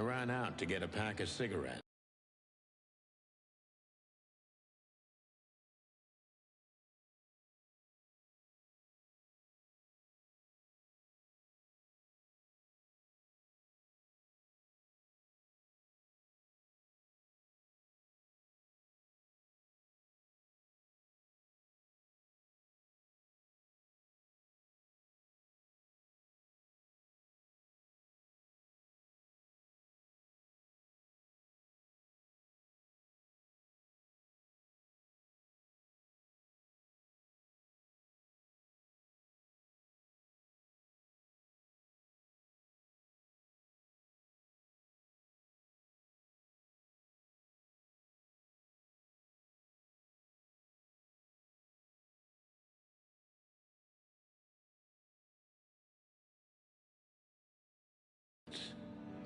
ran out to get a pack of cigarettes.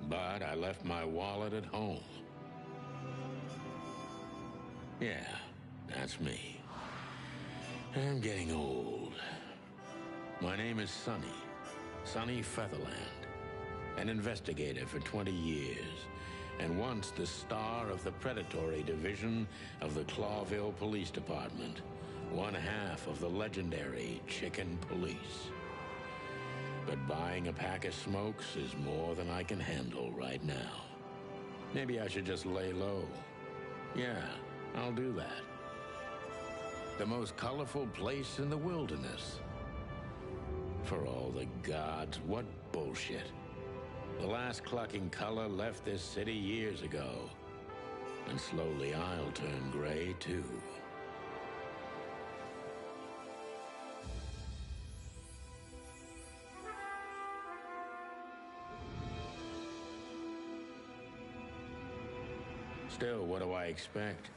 But I left my wallet at home. Yeah, that's me. I'm getting old. My name is Sonny Featherland, an investigator for 20 years, and once the star of the predatory division of the Clawville Police Department, one half of the legendary Chicken Police. But buying a pack of smokes is more than I can handle right now. Maybe I should just lay low. Yeah, I'll do that. The most colorful place in the wilderness. For all the gods, what bullshit. The last clucking color left this city years ago. And slowly I'll turn gray too. Still, what do I expect?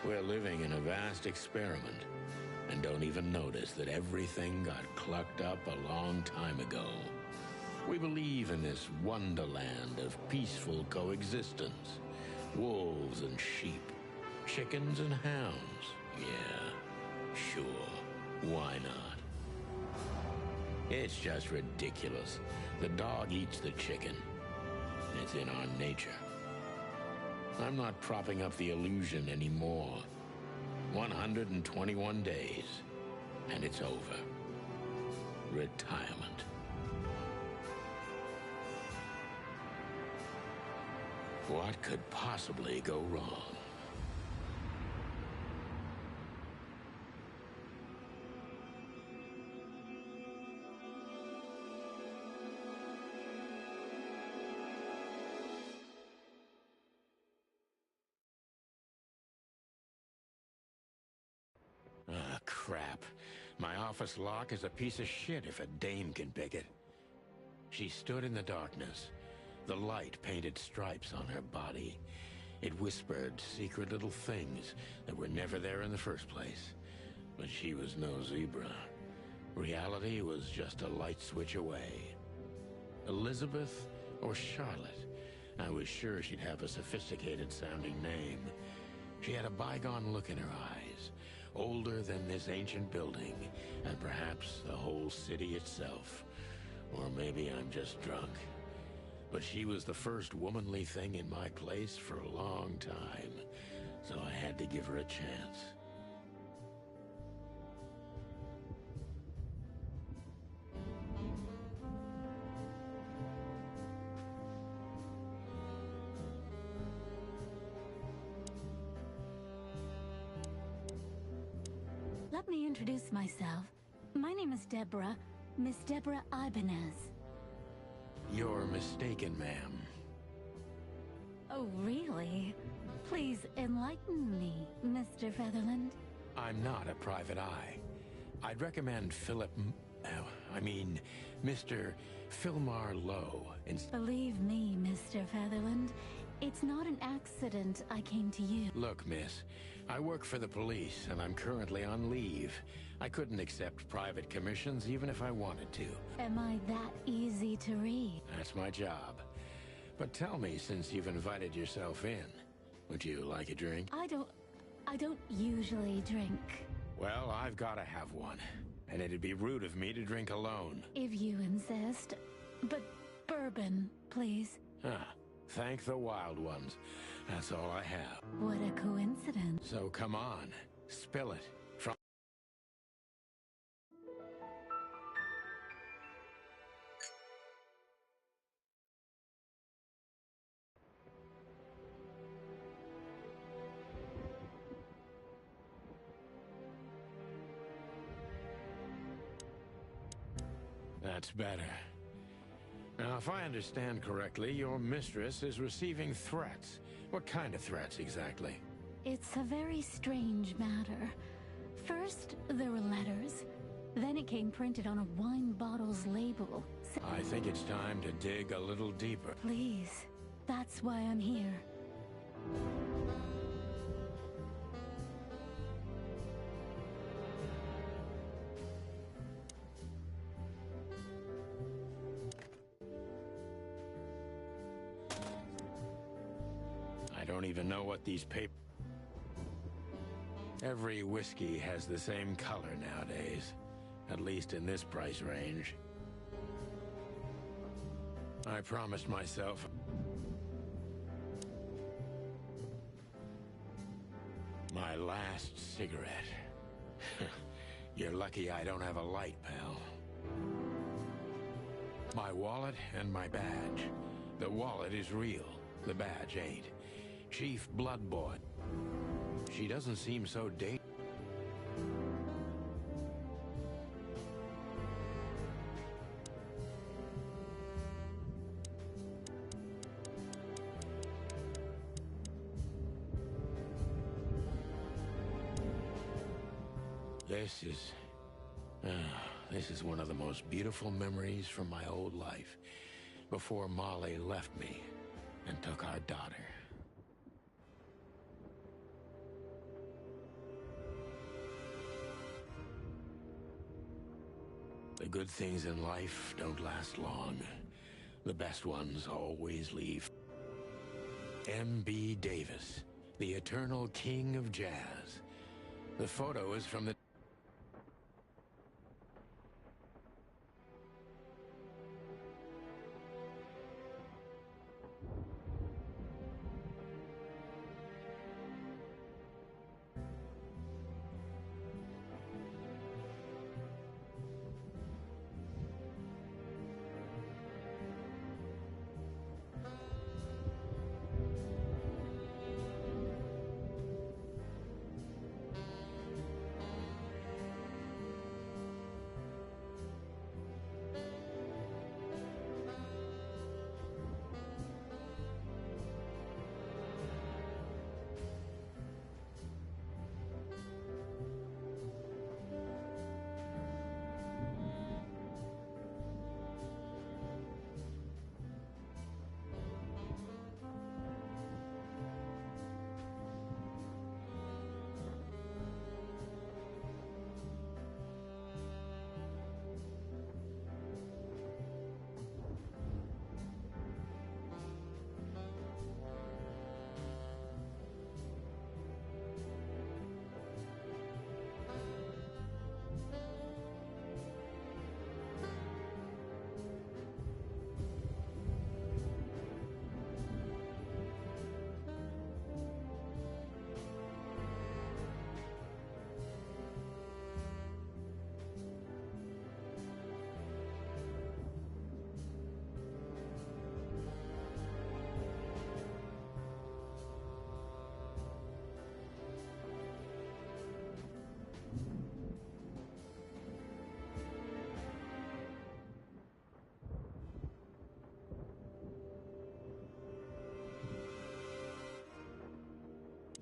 We're living in a vast experiment, and don't even notice that everything got clucked up a long time ago. We believe in this wonderland of peaceful coexistence. Wolves and sheep, chickens and hounds. Yeah, sure, why not? It's just ridiculous. The dog eats the chicken. It's in our nature. I'm not propping up the illusion anymore. 121 days, and it's over. Retirement. What could possibly go wrong? Ah, crap. My office lock is a piece of shit if a dame can pick it. She stood in the darkness. The light painted stripes on her body. It whispered secret little things that were never there in the first place. But she was no zebra. Reality was just a light switch away. Elizabeth or Charlotte? I was sure she'd have a sophisticated-sounding name. She had a bygone look in her eyes. Older than this ancient building, and perhaps the whole city itself. Or maybe I'm just drunk. But she was the first womanly thing in my place for a long time, so I had to give her a chance. Let me introduce myself. My name is Deborah, Miss Deborah Ibanez. You're mistaken, ma'am. Oh, really? Please enlighten me, Mr. Featherland. I'm not a private eye. I'd recommend Mr. Philmar Lowe. Believe me, Mr. Featherland, it's not an accident I came to you. Look, miss, I work for the police, and I'm currently on leave. I couldn't accept private commissions even if I wanted to. Am I that easy to read? That's my job. But tell me, since you've invited yourself in, would you like a drink? I don't usually drink. Well, I've got to have one. And it'd be rude of me to drink alone. If you insist. But bourbon, please. Ah, thank the wild ones. That's all I have. What a coincidence. So come on, spill it. That's better. Now, if I understand correctly, your mistress is receiving threats. What kind of threats, exactly? It's a very strange matter. First, there were letters. Then it came printed on a wine bottle's label. I think it's time to dig a little deeper. Please. That's why I'm here. I don't even know what these papers... Every whiskey has the same color nowadays, at least in this price range. I promised myself... my last cigarette. You're lucky I don't have a light, pal. My wallet and my badge. The wallet is real, the badge ain't. Chief Bloodboy. She doesn't seem so This is one of the most beautiful memories from my old life, before Molly left me and took our daughter. The good things in life don't last long. The best ones always leave. M.B. Davis, the eternal king of jazz. The photo is from the...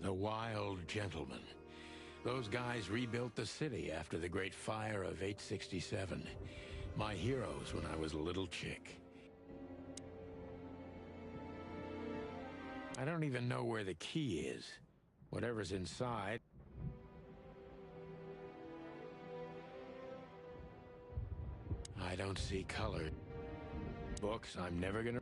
The Wild Gentlemen. Those guys rebuilt the city after the Great Fire of 867. My heroes when I was a little chick. I don't even know where the key is. Whatever's inside... I don't see color. Books I'm never gonna...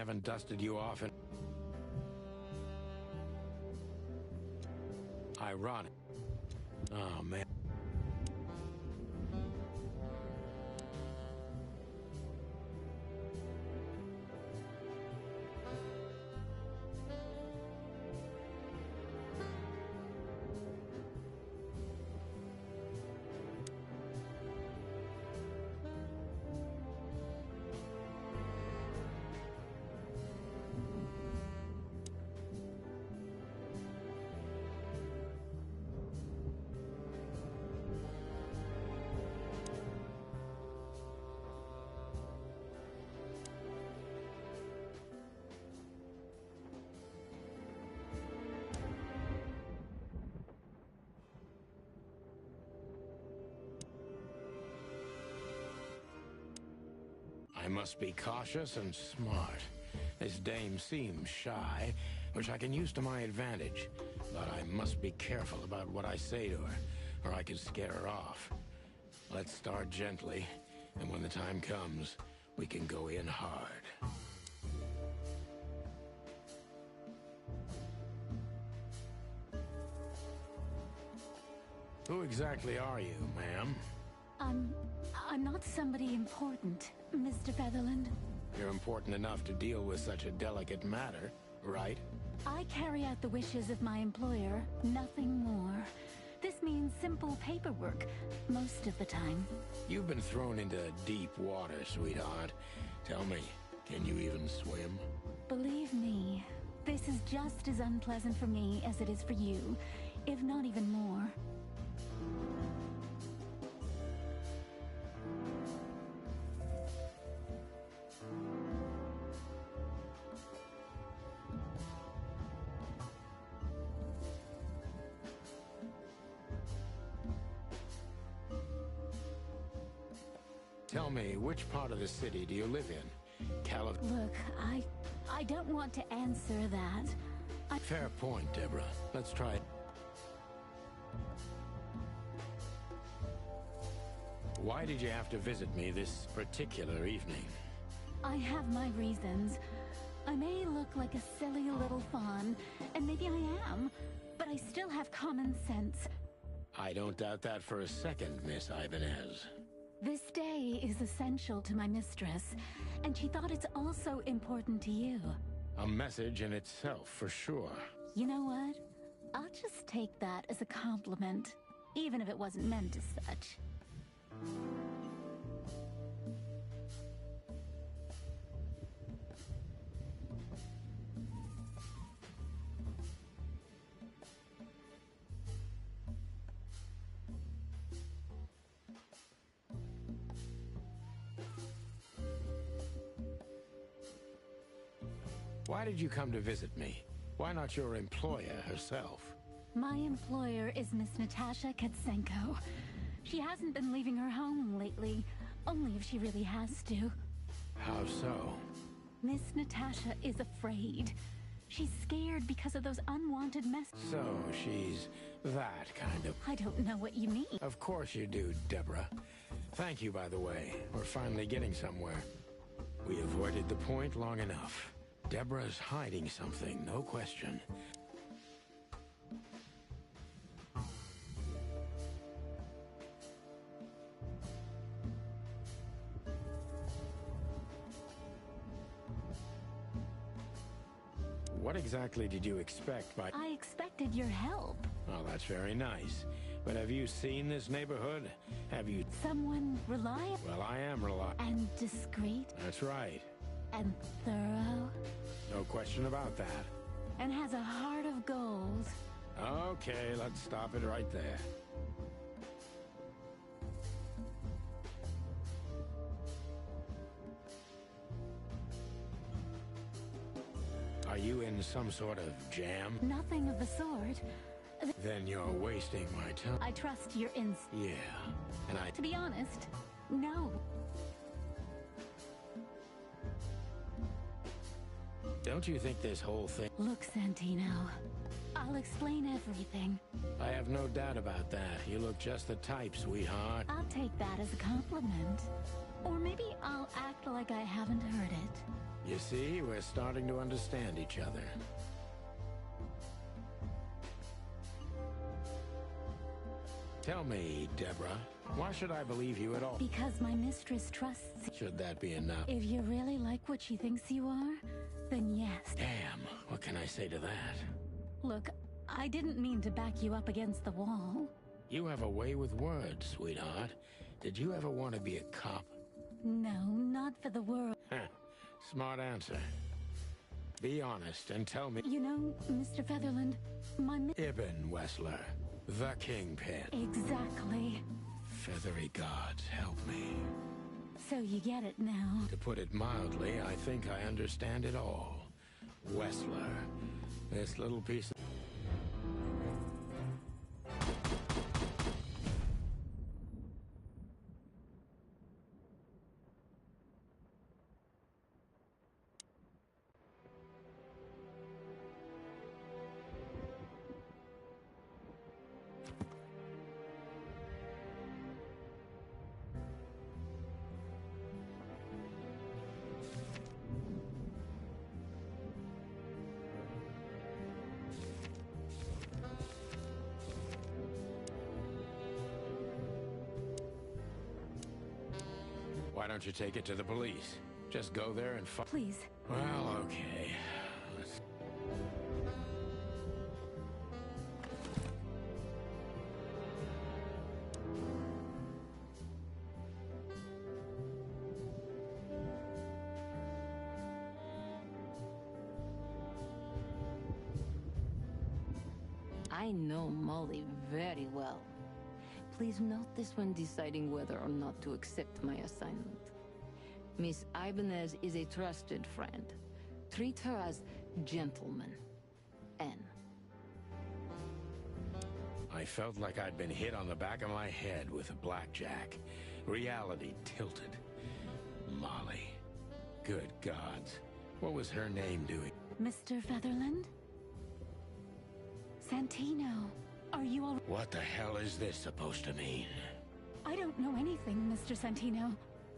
haven't dusted you off in... Ironic. Oh, man. I must be cautious and smart. This dame seems shy, which I can use to my advantage. But I must be careful about what I say to her, or I could scare her off. Let's start gently, and when the time comes, we can go in hard. Who exactly are you, ma'am? I'm not somebody important, Mr. Featherland. You're important enough to deal with such a delicate matter, right? I carry out the wishes of my employer, nothing more. This means simple paperwork, most of the time. You've been thrown into deep water, sweetheart. Tell me, can you even swim? Believe me, this is just as unpleasant for me as it is for you, if not even more. Tell me, which part of the city do you live in? Look, I don't want to answer that. Fair point, Deborah. Let's try it. Why did you have to visit me this particular evening? I have my reasons. I may look like a silly little fawn, and maybe I am, but I still have common sense. I don't doubt that for a second, Miss Ibanez. This day is essential to my mistress, and she thought it's also important to you. A message in itself, for sure. You know what? I'll just take that as a compliment, even if it wasn't meant as such. Why did you come to visit me? Why not your employer herself? My employer is Miss Natasha Katsenko. She hasn't been leaving her home lately, only if she really has to. How so? Miss Natasha is afraid. She's scared because of those unwanted messages. So she's that kind of... I don't know what you mean. Of course you do, Deborah. Thank you, by the way. We're finally getting somewhere. We avoided the point long enough. Deborah's hiding something, no question. What exactly did you expect by... I expected your help. Oh, that's very nice. But have you seen this neighborhood? Have you... Someone reliable? Well, I am reliable. And discreet? That's right. And thorough? No question about that. And has a heart of gold. Okay, let's stop it right there. Are you in some sort of jam? Nothing of the sort. Then you're wasting my time. I trust your instincts. Yeah, and To be honest, no. Don't you think this whole thing... Look, Santino, I'll explain everything. I have no doubt about that. You look just the type, sweetheart. I'll take that as a compliment. Or maybe I'll act like I haven't heard it. You see, we're starting to understand each other. Tell me, Deborah, why should I believe you at all? Because my mistress trusts you. Should that be enough? If you really like what she thinks you are, then yes. Damn, what can I say to that? Look, I didn't mean to back you up against the wall. You have a way with words, sweetheart. Did you ever want to be a cop? No, not for the world. Smart answer. Be honest and tell me. You know, Mr. Featherland, Ibn Wessler, the Kingpin. Exactly. Feathery gods, help me. So you get it now. To put it mildly, I think I understand it all. Wessler, this little piece of... Why don't you take it to the police? Just go there and Please. Well, okay. Let's... I know Molly very well. Please note this when deciding whether or not to accept my assignment. Miss Ibanez is a trusted friend. Treat her as gentleman. N. I felt like I'd been hit on the back of my head with a blackjack. Reality tilted. Molly. Good gods. What was her name doing? Mr. Featherland? Santino, are you all... What the hell is this supposed to mean? I don't know anything, Mr. Santino.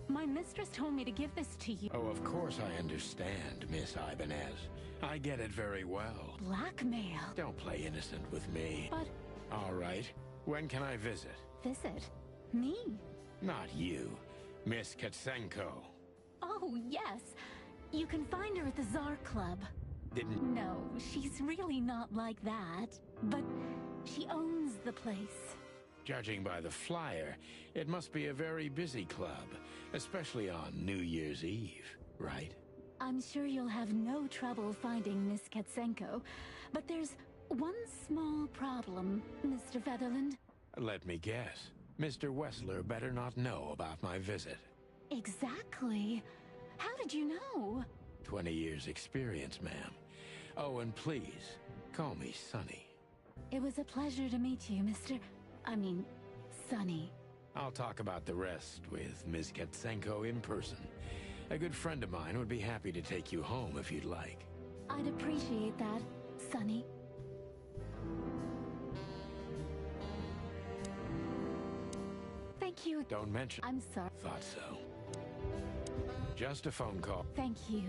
My mistress told me to give this to you. Oh, of course I understand, Miss Ibanez. I get it very well. Blackmail? Don't play innocent with me. But... All right. When can I visit? Visit? Me? Not you. Miss Katsenko. Oh, yes. You can find her at the Tsar Club. Didn't... No, she's really not like that. But she owns the place. Judging by the flyer, it must be a very busy club, especially on New Year's Eve, right? I'm sure you'll have no trouble finding Miss Katsenko, but there's one small problem, Mr. Featherland. Let me guess. Mr. Wessler better not know about my visit. Exactly. How did you know? 20 years experience, ma'am. Oh, and please, call me Sonny. It was a pleasure to meet you, Sonny. I'll talk about the rest with Ms. Katsenko in person. A good friend of mine would be happy to take you home if you'd like. I'd appreciate that, Sonny. Thank you. Don't mention... I'm sorry. Thought so. Just a phone call. Thank you.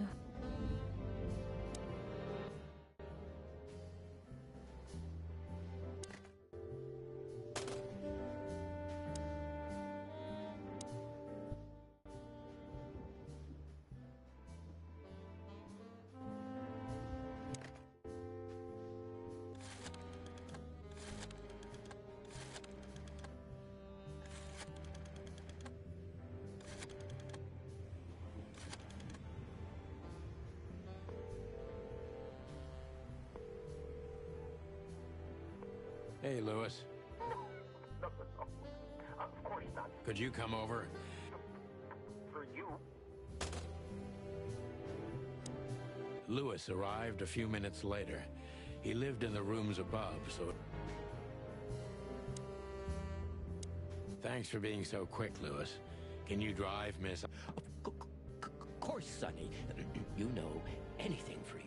Hey, Lewis. No. Of course not. Could you come over? For you? Lewis arrived a few minutes later. He lived in the rooms above, so... Thanks for being so quick, Lewis. Can you drive, miss? Of course, Sonny. You know, anything for you.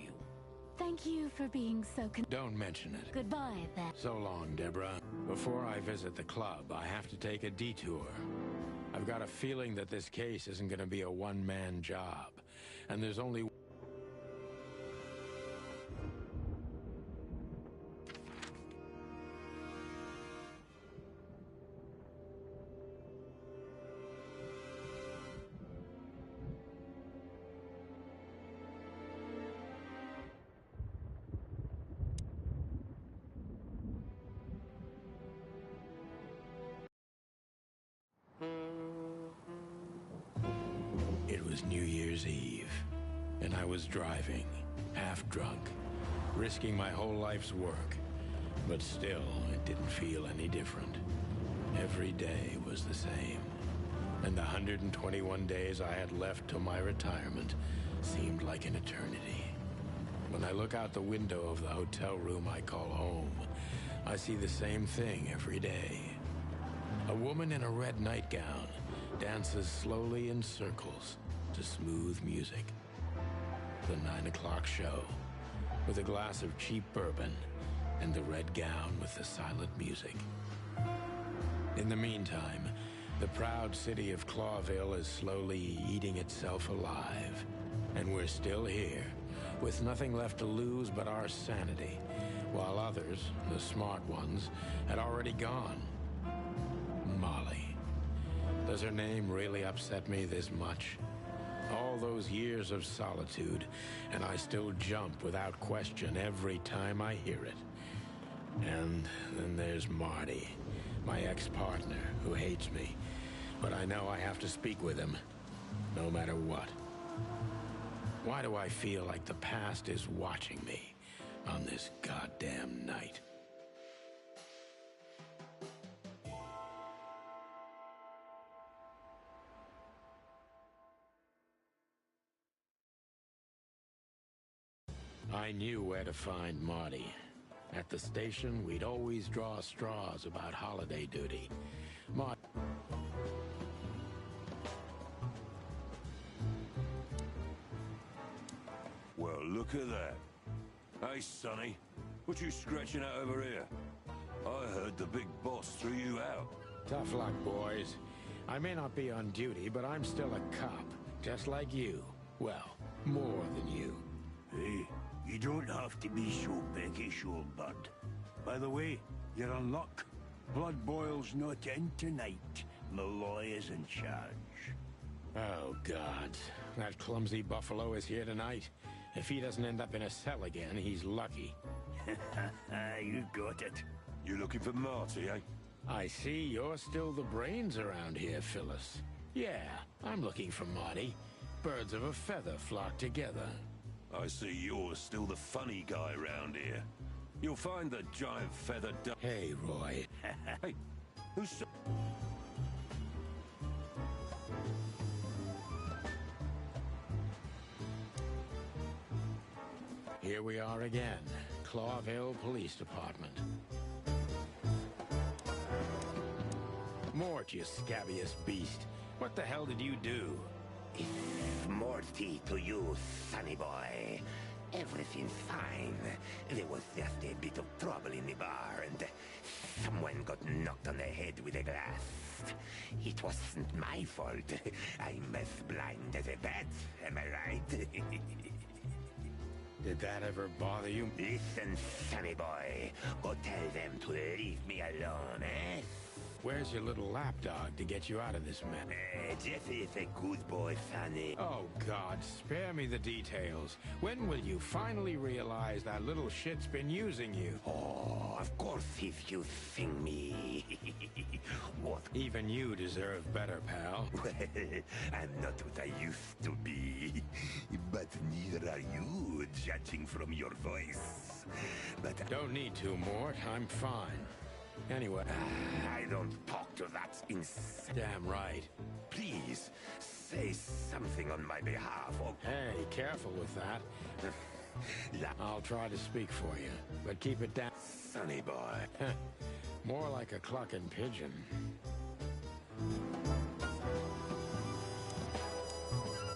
Thank you for being so Don't mention it. Goodbye, then. So long, Deborah. Before I visit the club, I have to take a detour. I've got a feeling that this case isn't going to be a one-man job, and there's only... was New Year's Eve, and I was driving, half drunk, risking my whole life's work. But still, it didn't feel any different. Every day was the same, and the 121 days I had left till my retirement seemed like an eternity. When I look out the window of the hotel room I call home, I see the same thing every day. A woman in a red nightgown dances slowly in circles to smooth music. The 9 o'clock show, with a glass of cheap bourbon and the red gown with the silent music. In the meantime, the proud city of Clawville is slowly eating itself alive. And we're still here, with nothing left to lose but our sanity, while others, the smart ones, had already gone. Molly. Does her name really upset me this much? All those years of solitude, and I still jump without question every time I hear it. And then there's Marty, my ex-partner, who hates me. But I know I have to speak with him, no matter what. Why do I feel like the past is watching me on this goddamn night? I knew where to find Marty. At the station, we'd always draw straws about holiday duty. Marty... Well, look at that. Hey, Sonny, what you scratching out over here? I heard the big boss threw you out. Tough luck, boys. I may not be on duty, but I'm still a cop, just like you. Well, more than you. Hey, you don't have to be so peckish, old bud. By the way, you're on luck. Blood Boil's not in tonight. Malloy is in charge. Oh, God. That clumsy buffalo is here tonight. If he doesn't end up in a cell again, he's lucky. You got it. You looking for Marty, eh? I see you're still the brains around here, Phyllis. Yeah, I'm looking for Marty. Birds of a feather flock together. I see you're still the funny guy around here. You'll find the giant feather Hey, Roy. Hey, who's... Here we are again. Clawville Police Department. Mort, you scabious beast. What the hell did you do? It's Morty to you, sonny boy. Everything's fine. There was just a bit of trouble in the bar, and someone got knocked on the head with a glass. It wasn't my fault. I'm as blind as a bat, am I right? Did that ever bother you? Listen, sonny boy. Go tell them to leave me alone, eh? Where's your little lapdog to get you out of this mess? Jesse is a good boy, sonny. Oh, God, spare me the details. When will you finally realize that little shit's been using you? Oh, of course he's using me. What? Even you deserve better, pal. Well, I'm not what I used to be. But neither are you, judging from your voice. But Don't need to, Mort. I'm fine. Anyway, I don't talk to that damn right. Please, say something on my behalf, or... Hey, careful with that. I'll try to speak for you, but keep it down. Sonny boy. More like a clucking pigeon.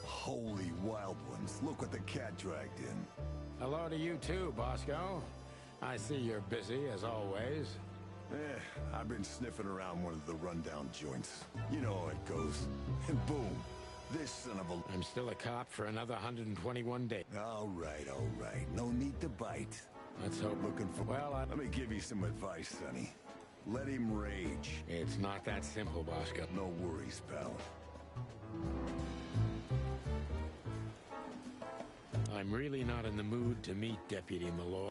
Holy wild ones, look what the cat dragged in. Hello to you too, Bosco. I see you're busy, as always. I've been sniffing around one of the rundown joints. You know how it goes. And boom, this son of a... I'm still a cop for another 121 days. All right. No need to bite. Let's hope. Looking for... Well, Let me give you some advice, Sonny. Let him rage. It's not that simple, Bosco. No worries, pal. I'm really not in the mood to meet Deputy Malloy.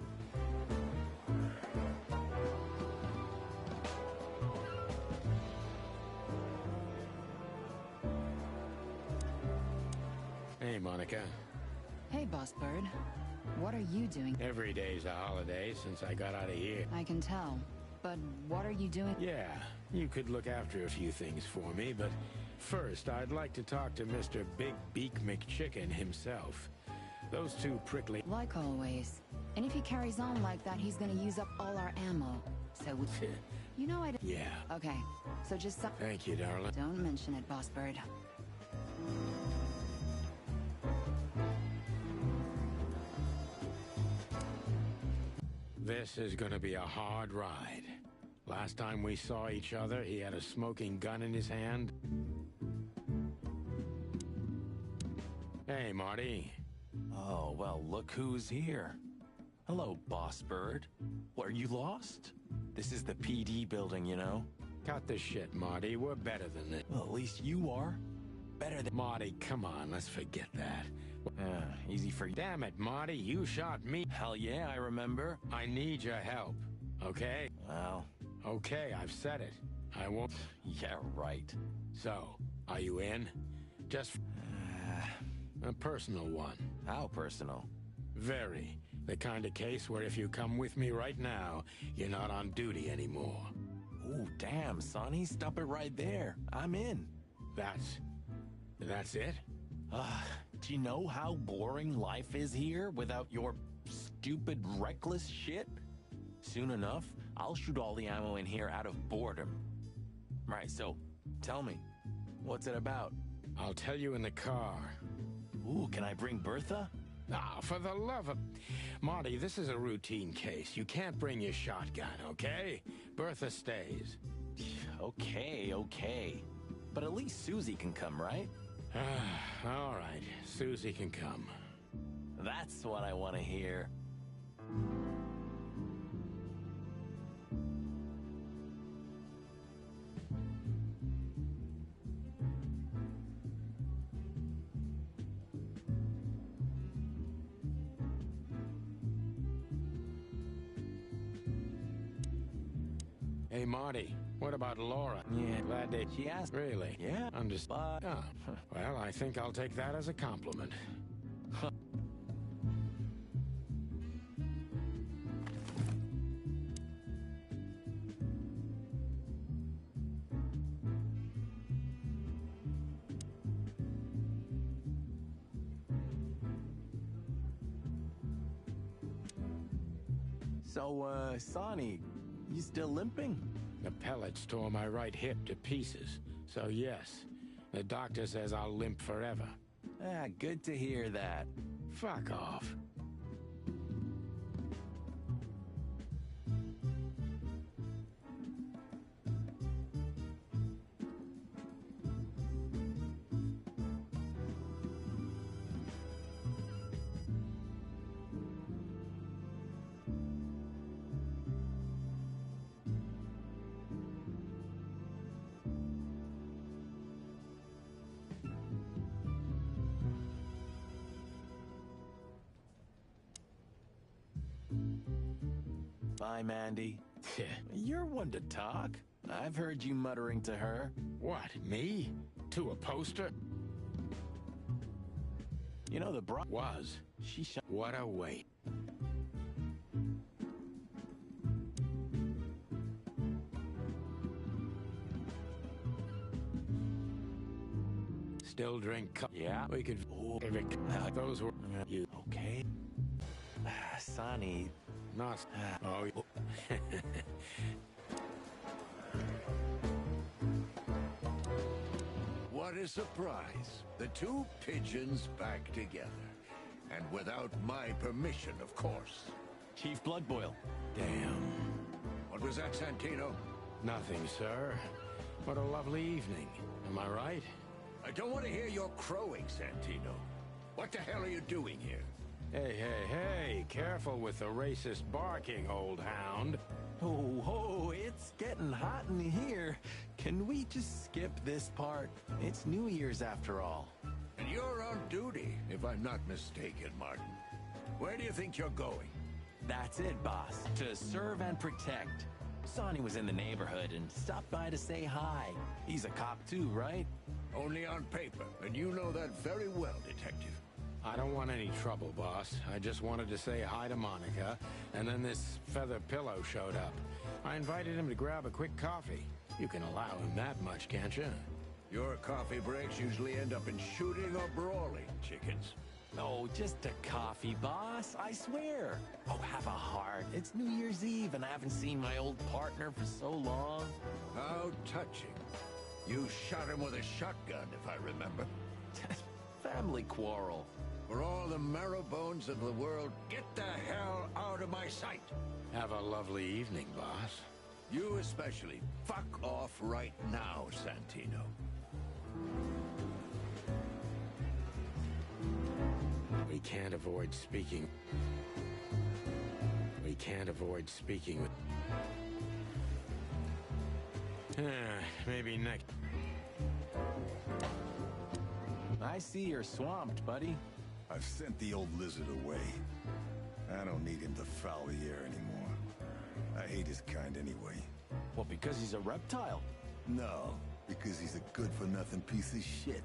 Jessica. Hey, Boss Bird. What are you doing? Every day's a holiday since I got out of here. I can tell. But what are you doing? Yeah, you could look after a few things for me, but first I'd like to talk to Mr. Big Beak McChicken himself. Those two prickly... Like always. And if he carries on like that, he's gonna use up all our ammo. So we... You know I... Yeah. Okay, so just... Thank you, darling. Don't mention it, Boss Bird. This is gonna be a hard ride. Last time we saw each other, he had a smoking gun in his hand. Hey, Marty. Oh, well, look who's here. Hello, Boss Bird. What, are you lost? This is the PD building, you know? Cut the shit, Marty. We're better than this. Well, at least you are. Better than... Marty, come on, let's forget that. Easy for you. Damn it, Marty, you shot me. Hell yeah, I remember. I need your help, okay? Well... Okay, I've said it. I won't... Yeah, right. So, are you in? Just... a personal one. How personal? Very. The kind of case where if you come with me right now, you're not on duty anymore. Ooh, damn, Sonny, stop it right there. I'm in. That's it? Do you know how boring life is here without your stupid, reckless shit? Soon enough, I'll shoot all the ammo in here out of boredom. Right, so, tell me, what's it about? I'll tell you in the car. Ooh, can I bring Bertha? Ah, for the love of... Marty, this is a routine case. You can't bring your shotgun, okay? Bertha stays. Okay. But at least Susie can come, right? All right, Susie can come. That's what I want to hear. Hey, Marty, what about Laura? Yeah. Glad that She asked. Really? Yeah. Understood. Oh, well, I think I'll take that as a compliment. So, Sonny, you still limping? The pellets tore my right hip to pieces. So yes, the doctor says I'll limp forever. Good to hear that. Fuck off. Bye, Mandy. You're one to talk. I've heard you muttering to her. What, me? To a poster? You know the bro... Was. She shot... What a wait. Still drink... Yeah? We could... If it... Those were... You... Okay. Sonny... Not... Oh... What a surprise. The two pigeons back together. And without my permission, of course. Chief Bloodboil. Damn. What was that, Santino? Nothing, sir. What a lovely evening. Am I right? I don't want to hear your crowing, Santino. What the hell are you doing here? Hey, careful with the racist barking, old hound. Oh, it's getting hot in here. Can we just skip this part? It's New Year's after all. And you're on duty, if I'm not mistaken, Martin. Where do you think you're going? That's it, boss. To serve and protect. Sonny was in the neighborhood and stopped by to say hi. He's a cop too, right? Only on paper, and you know that very well, Detective. I don't want any trouble, boss. I just wanted to say hi to Monica, and then this feather pillow showed up. I invited him to grab a quick coffee. You can allow him that much, can't you? Your coffee breaks usually end up in shooting or brawling, chickens. Oh, just a coffee, boss. I swear. Oh, have a heart. It's New Year's Eve, and I haven't seen my old partner for so long. How touching. You shot him with a shotgun, if I remember. Family quarrel. For all the marrow bones of the world, get the hell out of my sight! Have a lovely evening, boss. You especially. Fuck off right now, Santino. We can't avoid speaking. We can't avoid speaking with... maybe next... I see you're swamped, buddy. I've sent the old lizard away. I don't need him to foul the air anymore. I hate his kind anyway. Well, because he's a reptile. No, because he's a good-for-nothing piece of shit.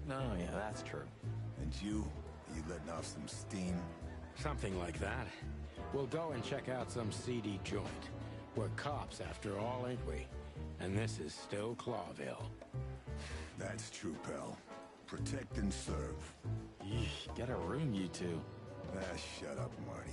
No, yeah, that's true. And you letting off some steam? Something like that. We'll go and check out some seedy joint. We're cops after all, ain't we? And this is still Clawville. That's true, pal. Protect and serve. Yeesh, get a room, you two. Ah, shut up, Marty.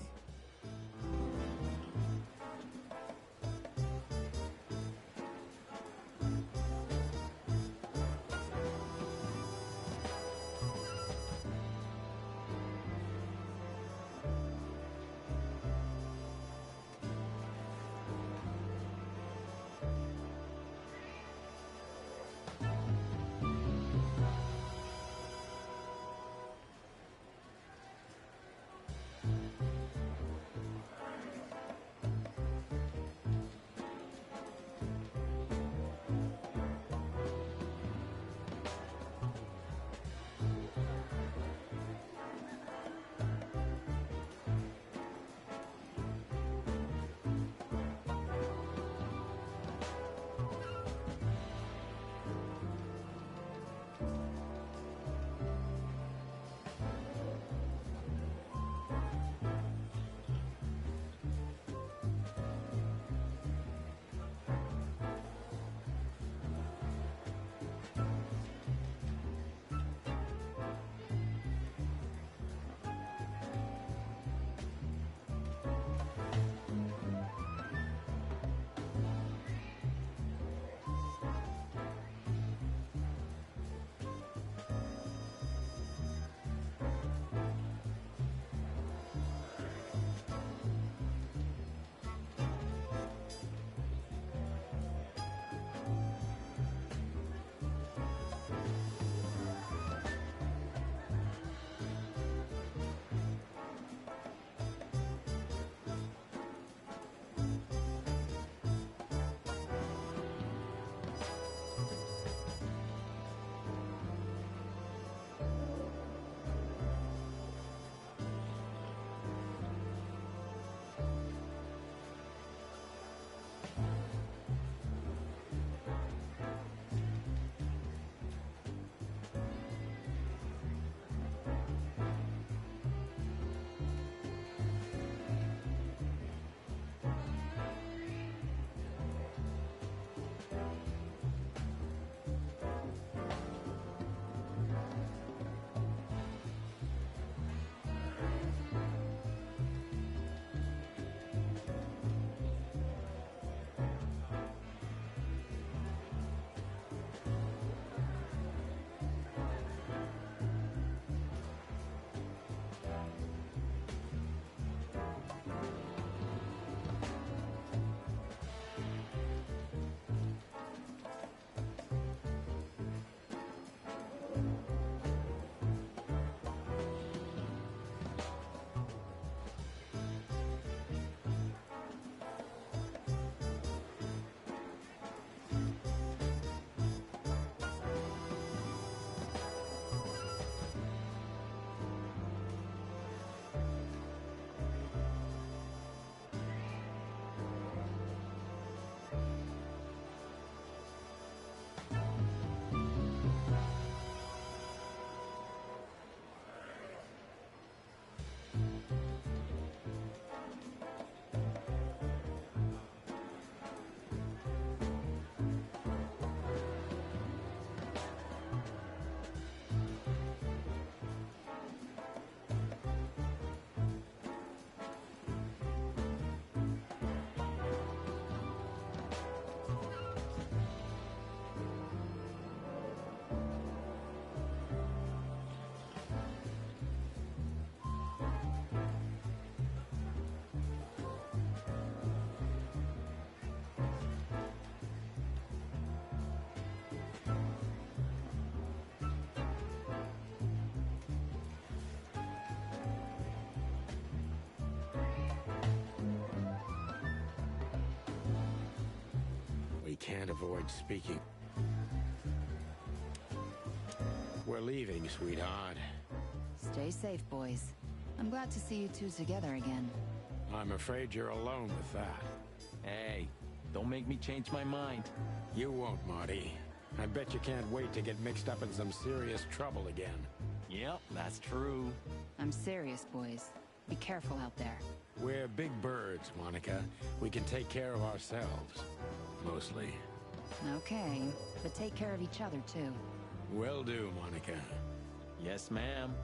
can't avoid speaking. We're leaving, sweetheart. Stay safe, boys. I'm glad to see you two together again. I'm afraid you're alone with that. Hey, don't make me change my mind. You won't, Marty. I bet you can't wait to get mixed up in some serious trouble again. Yep, that's true. I'm serious, boys. Be careful out there. We're big birds, Monica. We can take care of ourselves. Mostly. Okay, but take care of each other, too. Will do, Monica. Yes, ma'am.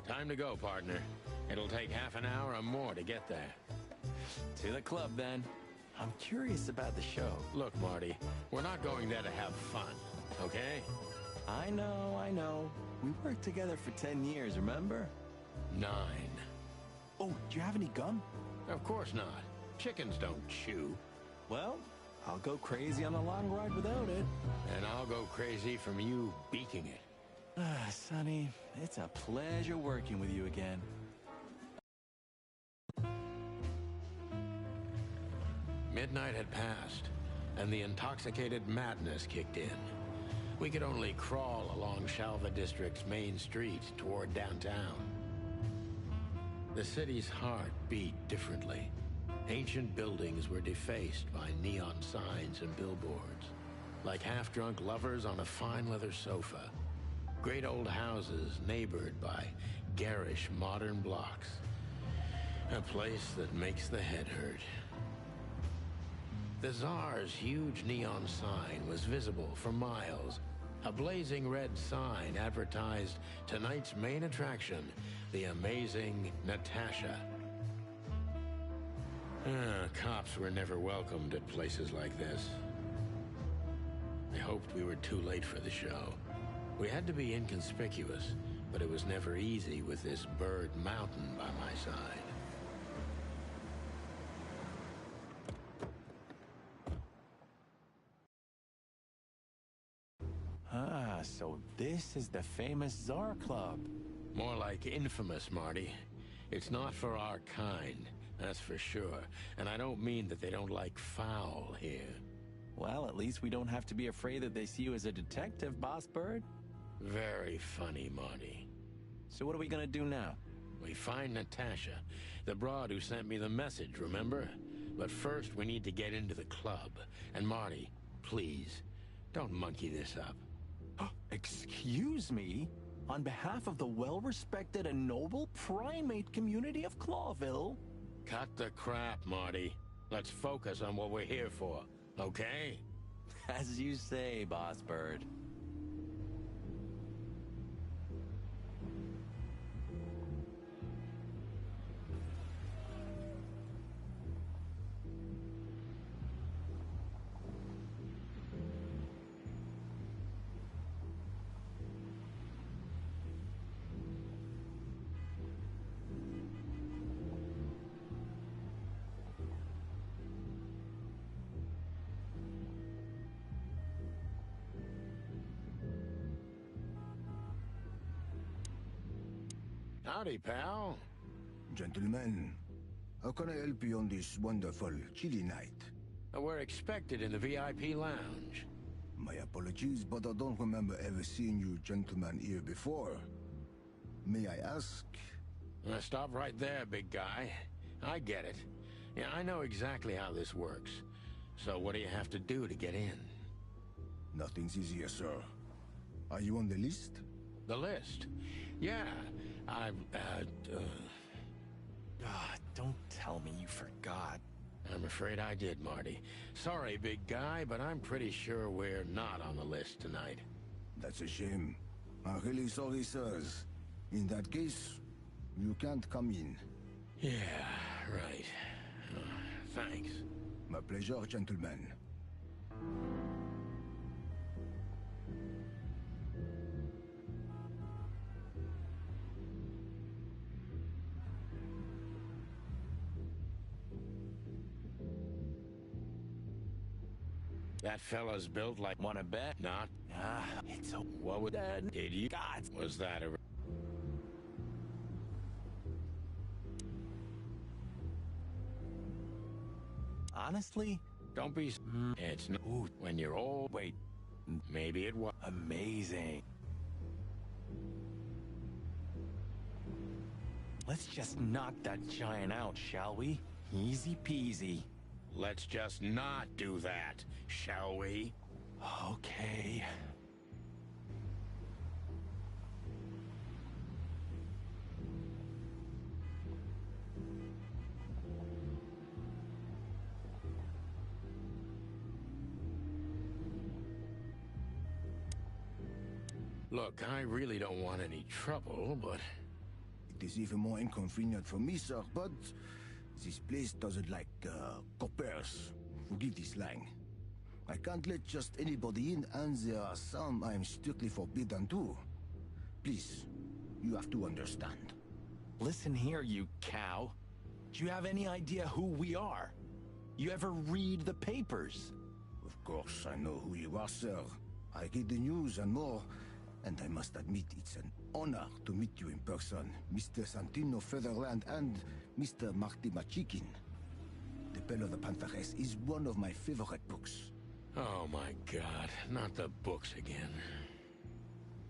Time to go, partner. It'll take half an hour or more to get there. To the club, then. I'm curious about the show. Look, Marty, we're not going there to have fun, okay? I know. We worked together for 10 years, remember? 9. Oh, do you have any gum? Of course not. Chickens don't chew. Well, I'll go crazy on the long ride without it. And I'll go crazy from you beating it. Ah, Sonny, it's a pleasure working with you again. Midnight had passed, and the intoxicated madness kicked in. We could only crawl along Shalva District's main street toward downtown. The city's heart beat differently. Ancient buildings were defaced by neon signs and billboards, like half-drunk lovers on a fine leather sofa. Great old houses neighbored by garish modern blocks. A place that makes the head hurt. The Tsar's huge neon sign was visible for miles. A blazing red sign advertised tonight's main attraction, the amazing Natasha. Cops were never welcomed at places like this. I hoped we were too late for the show. We had to be inconspicuous, but it was never easy with this bird mountain by my side. Ah, so this is the famous Tsar Club. More like infamous, Marty. It's not for our kind, that's for sure. And I don't mean that they don't like foul here. Well, at least we don't have to be afraid that they see you as a detective, Boss Bird. Very funny, Marty. So what are we gonna do now? We find Natasha, the broad who sent me the message, remember? But first, we need to get into the club. And Marty, please, don't monkey this up. Excuse me? On behalf of the well-respected and noble primate community of Clawville? Cut the crap, Marty. Let's focus on what we're here for, okay? As you say, Boss Bird. Howdy, pal. Gentlemen, how can I help you on this wonderful, chilly night? We're expected in the VIP lounge. My apologies, but I don't remember ever seeing you gentlemen here before. May I ask? Stop right there, big guy. I get it. Yeah, I know exactly how this works. So what do you have to do to get in? Nothing's easier, sir. Are you on the list? The list? Yeah, God, don't tell me you forgot. I'm afraid I did, Marty. Sorry, big guy, but I'm pretty sure we're not on the list tonight. That's a shame. I'm really sorry, sirs. In that case, you can't come in. Yeah, right. Thanks. My pleasure, gentlemen. That fella's built like... Wanna bet? Not... It's a... What was that? Did you... God. Was that a... Honestly? Don't be... It's not... Ooh, When you're old... wait. Maybe it was... Amazing. Let's just knock that giant out, shall we? Easy peasy. Let's just not do that, shall we? Okay. Look, I really don't want any trouble, but... It is even more inconvenient for me, sir, but this place doesn't like, coppers. Forgive this slang. I can't let just anybody in, and there are some I'm strictly forbidden to. Please, you have to understand. Listen here, you cow. Do you have any idea who we are? You ever read the papers? Of course, I know who you are, sir. I read the news and more, and I must admit it's an honor to meet you in person, Mr. Santino Featherland and Mr. Marty Machikin. The Bell of the Pantheress is one of my favorite books. Oh my God, not the books again.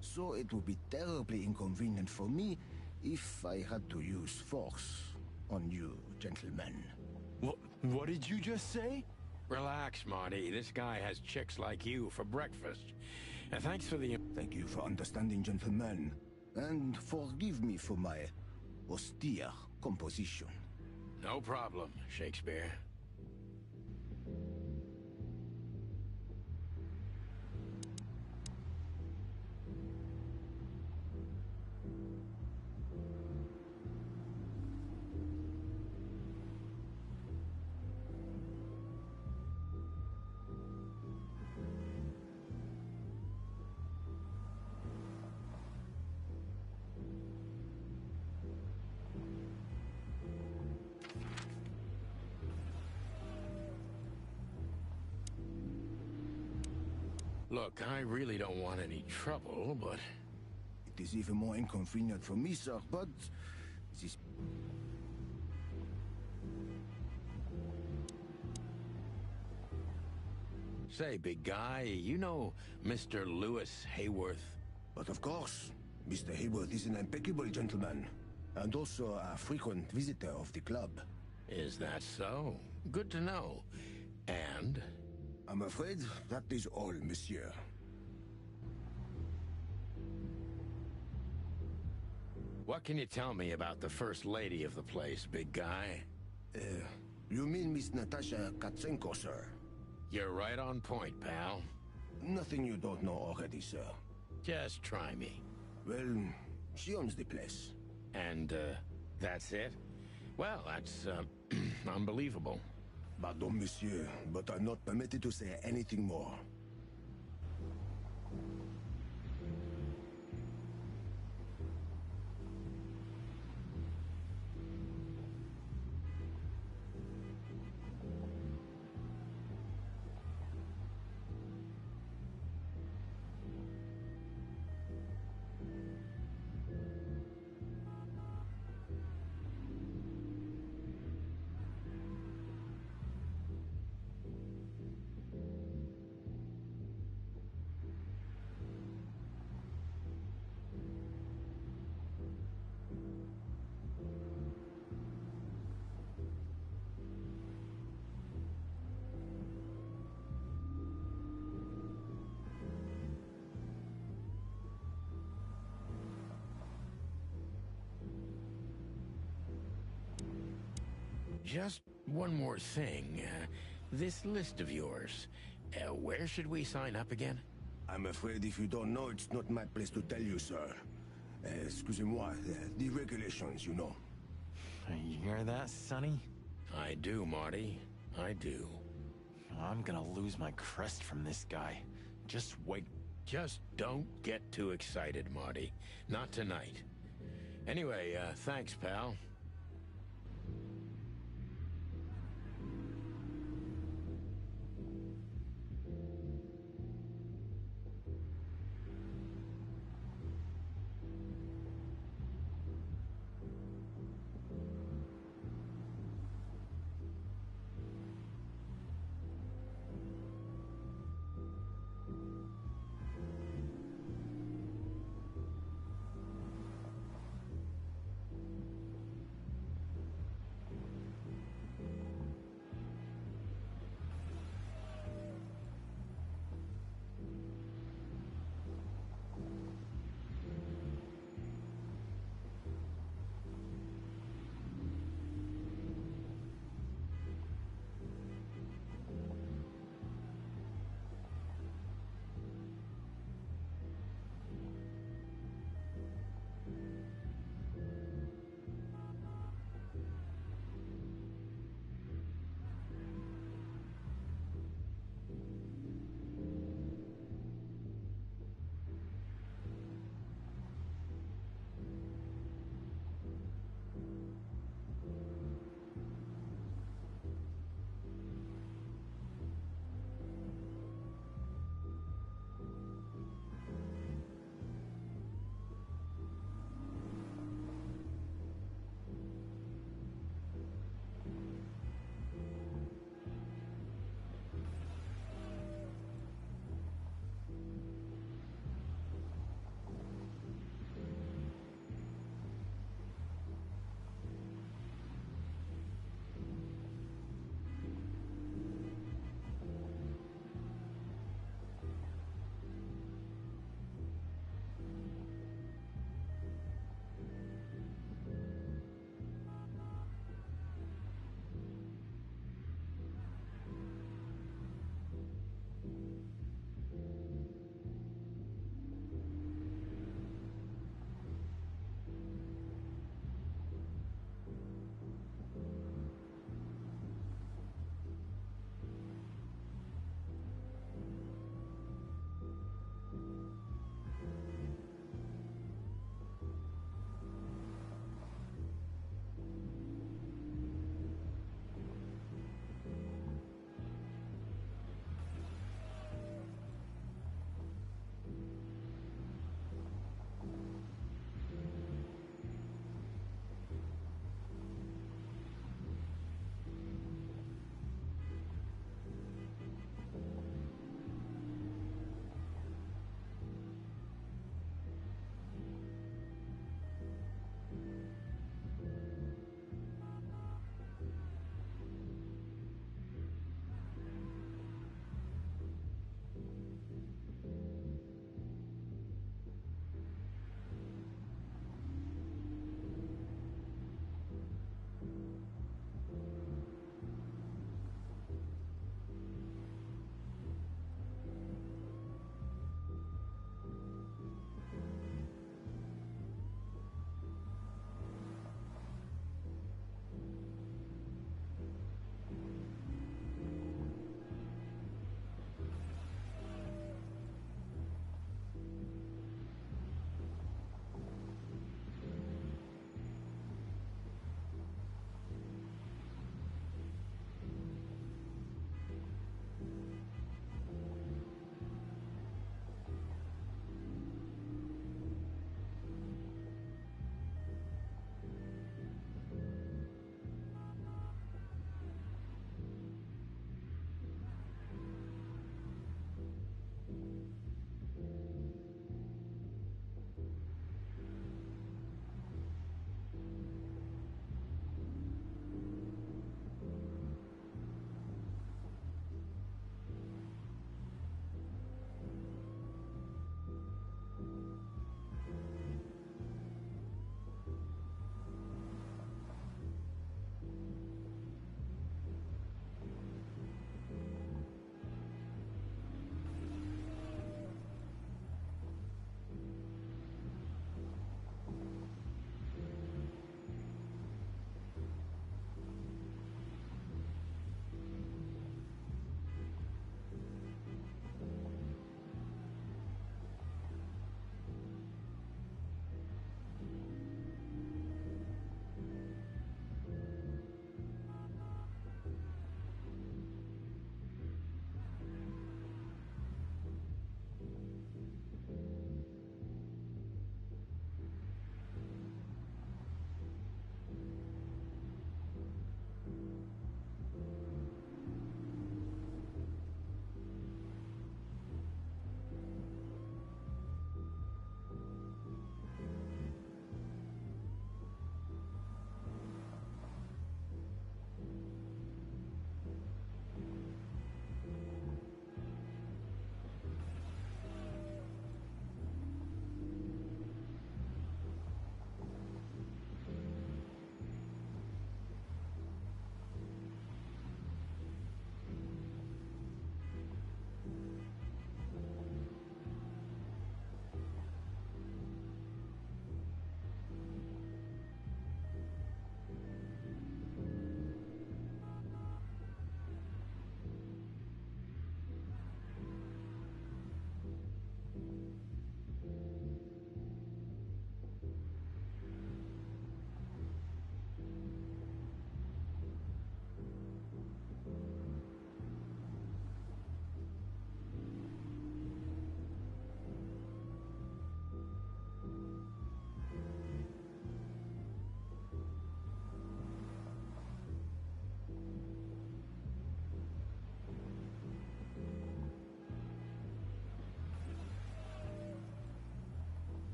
So it would be terribly inconvenient for me if I had to use force on you, gentlemen. What did you just say? Relax, Marty. This guy has chicks like you for breakfast. And thanks for the... Thank you for understanding, gentlemen. And forgive me for my austere composition. No problem, Shakespeare. Look, I really don't want any trouble, but... It is even more inconvenient for me, sir, but this... Say, big guy, you know Mr. Lewis Hayworth? But of course, Mr. Hayworth is an impeccable gentleman, and also a frequent visitor of the club. Is that so? Good to know. And? I'm afraid that is all, monsieur. What can you tell me about the first lady of the place, big guy? You mean Miss Natasha Katsenko, sir? You're right on point, pal. Nothing you don't know already, sir. Just try me. Well, she owns the place. And, that's it? Well, that's, unbelievable. Pardon, monsieur, but I'm not permitted to say anything more. Just one more thing. This list of yours, where should we sign up again? I'm afraid if you don't know, it's not my place to tell you, sir. Excusez-moi, the regulations, you know. You hear that, Sonny? I do, Marty. I do. I'm gonna lose my crest from this guy. Just wait. Just don't get too excited, Marty. Not tonight. Anyway, thanks, pal.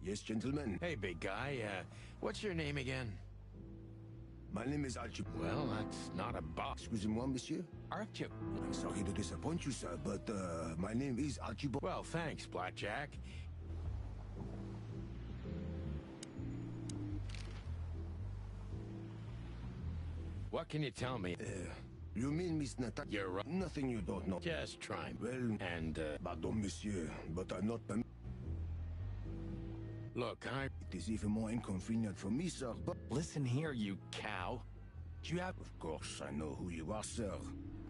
Yes, gentlemen. Hey, big guy, what's your name again? My name is Archibald. Well, that's not a box. Excusez-moi, monsieur. Archie. I'm sorry to disappoint you, sir, but my name is Archibald. Well, thanks, Blackjack. What can you tell me? You mean Miss Nata? You're right. Nothing you don't know. Just try. Well, And, pardon, monsieur, but I'm not permitted. look, It is even more inconvenient for me, sir, but... Listen here, you cow. Do you have... Of course, I know who you are, sir.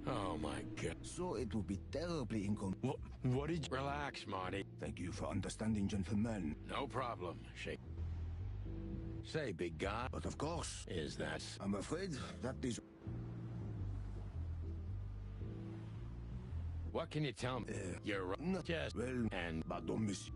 Oh, my God. So it would be terribly inconvenient. What did you... Relax, Marty. Thank you for understanding, gentlemen. No problem. Shake. Say, big guy. But of course... Is that... I'm afraid that is... What can you tell me? You're right. Not... Just... Well... And... Pardon, monsieur.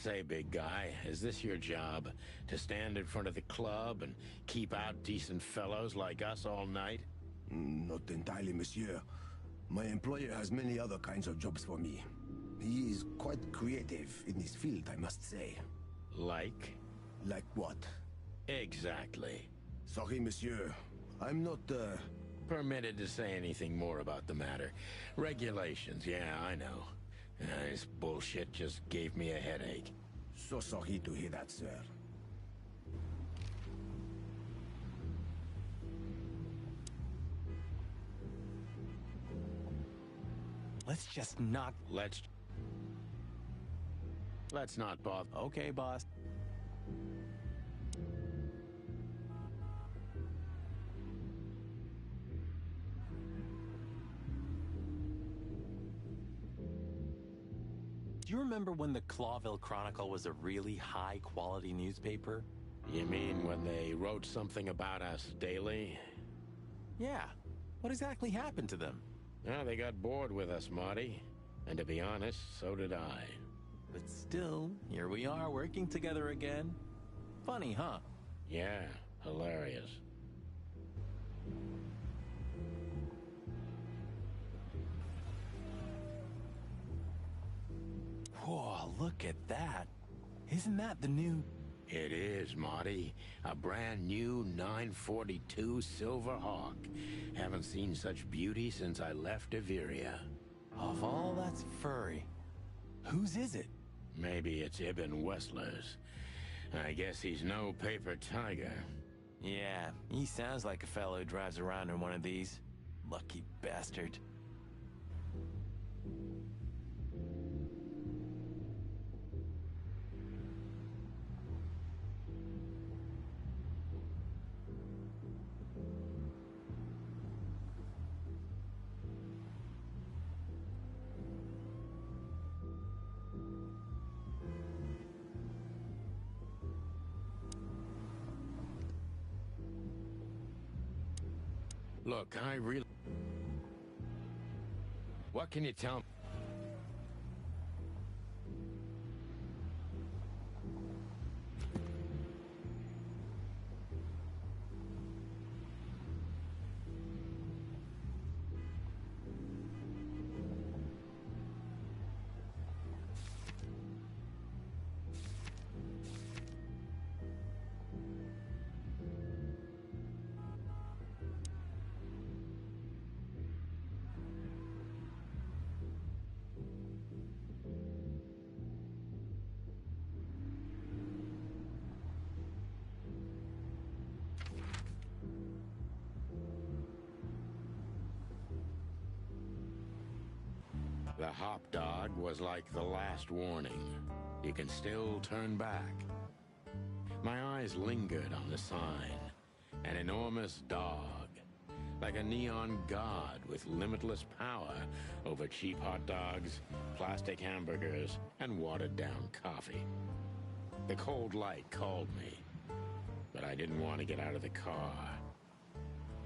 Say, big guy, is this your job? To stand in front of the club and keep out decent fellows like us all night? Not entirely, monsieur. My employer has many other kinds of jobs for me. He is quite creative in his field, I must say. Like? Like what? Exactly. Sorry, monsieur. I'm not, permitted to say anything more about the matter. Regulations, yeah, I know. This bullshit just gave me a headache. So sorry to hear that, sir. Let's just not... Let's not bother. Okay, boss. Do you remember when the Clawville Chronicle was a really high-quality newspaper? You mean when they wrote something about us daily? Yeah. What exactly happened to them? Well, they got bored with us, Marty. And to be honest, so did I. But still, here we are working together again. Funny, huh? Yeah, hilarious. Whoa, look at that. Isn't that the new... It is, Marty. A brand new 942 Silver Hawk. Haven't seen such beauty since I left Averia. Of all that's furry, whose is it? Maybe it's Ibn Wessler's. I guess he's no paper tiger. Yeah, he sounds like a fellow who drives around in one of these. Lucky bastard. Look, I really... What can you tell me? The hop dog was like the last warning. You can still turn back. My eyes lingered on the sign. An enormous dog. Like a neon god with limitless power over cheap hot dogs, plastic hamburgers, and watered-down coffee. The cold light called me, but I didn't want to get out of the car.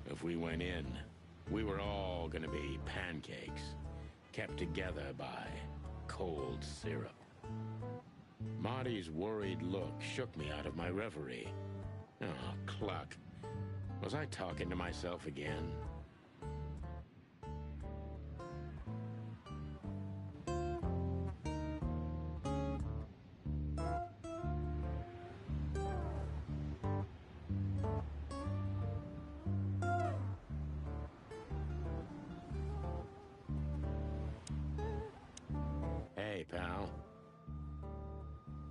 If we went in, we were all gonna be pancakes. Kept together by cold syrup. Marty's worried look shook me out of my reverie. Oh, cluck. Was I talking to myself again? Hey, pal.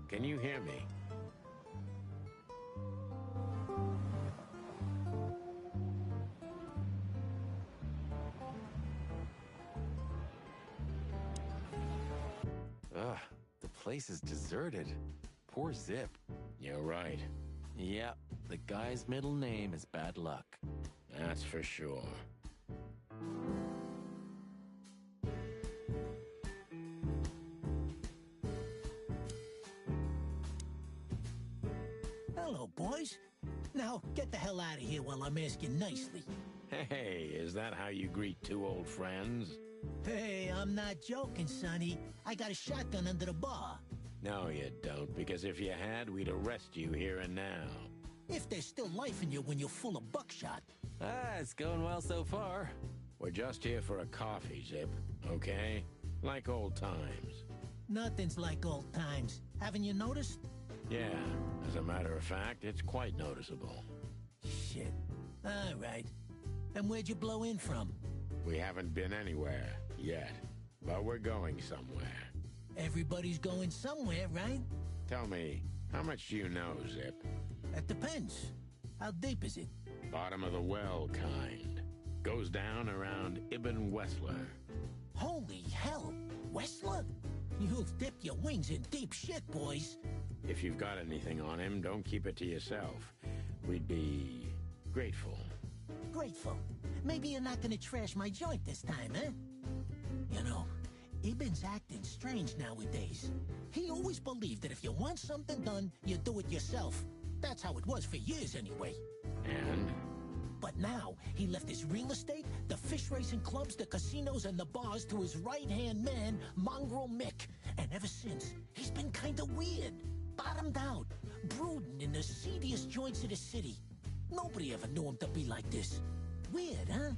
Can you hear me? Ugh, the place is deserted. Poor Zip. You're right. Yep, the guy's middle name is Bad Luck. That's for sure. Hello, boys. Now, get the hell out of here while I'm asking nicely. Hey, is that how you greet two old friends? Hey, I'm not joking, Sonny. I got a shotgun under the bar. No, you don't, because if you had, we'd arrest you here and now. If there's still life in you when you're full of buckshot. It's going well so far. We're just here for a coffee, Zip, okay? Like old times. Nothing's like old times. Haven't you noticed? Yeah, as a matter of fact, it's quite noticeable. Shit. All right. And where'd you blow in from? We haven't been anywhere yet, but we're going somewhere. Everybody's going somewhere, right? Tell me, how much do you know, Zip? That depends. How deep is it? Bottom of the well kind. Goes down around Ibn Wessler. Holy hell! Wessler? You've dipped your wings in deep shit, boys. If you've got anything on him, don't keep it to yourself. We'd be grateful. Grateful? Maybe you're not gonna trash my joint this time, huh? You know, Ibn's acting strange nowadays. He always believed that if you want something done, you do it yourself. That's how it was for years anyway. And? But now, he left his real estate, the fish racing clubs, the casinos, and the bars to his right-hand man, Mongrel Mick. And ever since, he's been kinda weird. Bottomed out, brooding in the seediest joints of the city. Nobody ever knew him to be like this. Weird, huh?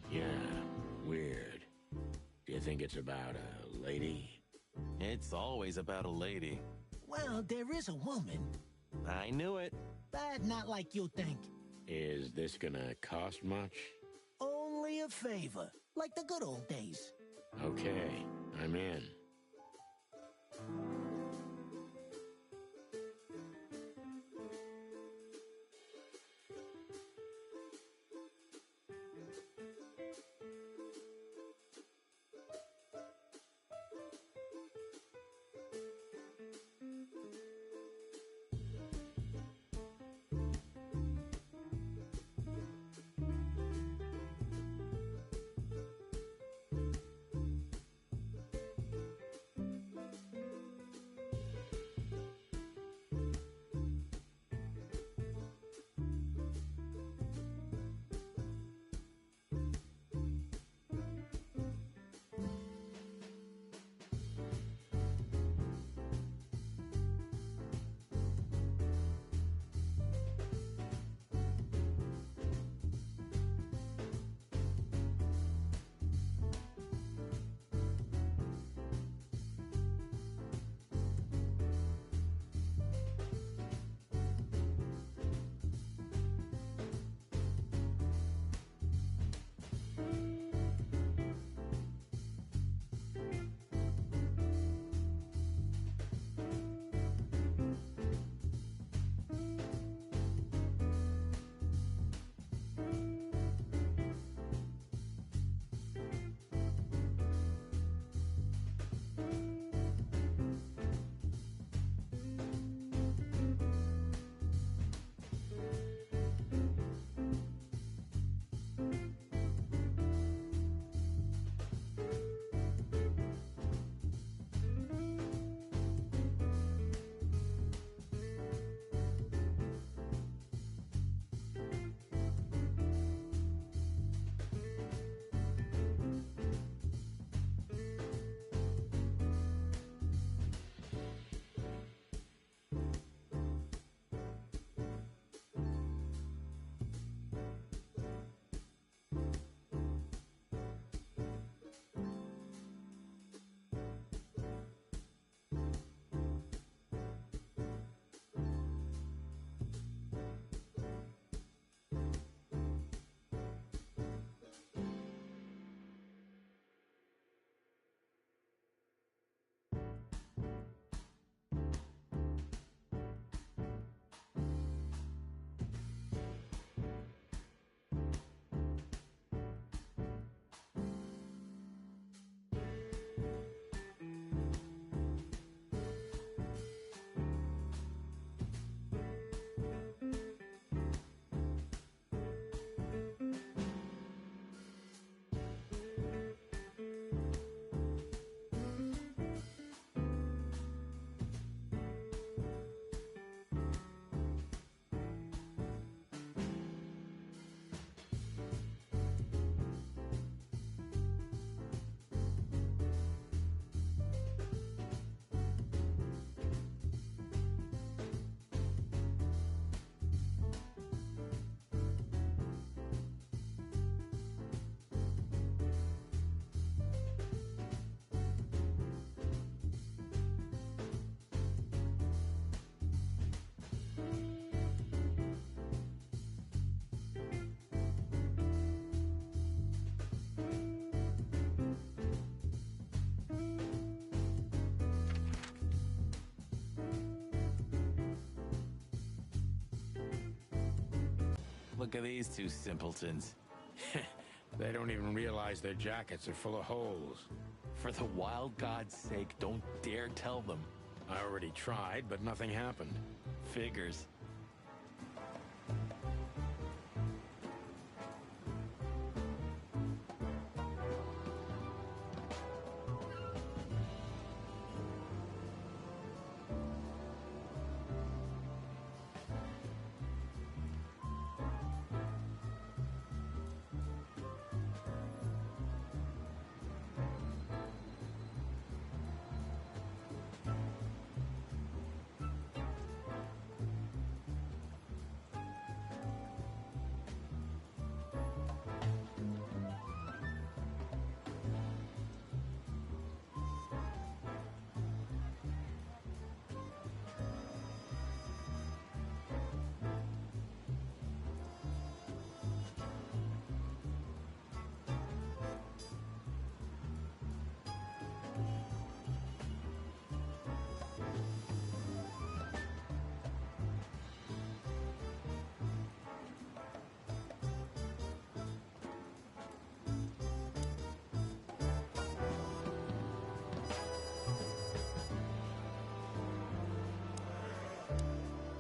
Yeah, weird. Do you think it's about a lady? It's always about a lady. Well, there is a woman. I knew it. But not like you think. Is this gonna cost much? Only a favor, like the good old days. Okay, I'm in. Look at these two simpletons. They don't even realize their jackets are full of holes. For the wild god's sake, don't dare tell them. I already tried, but nothing happened. Figures.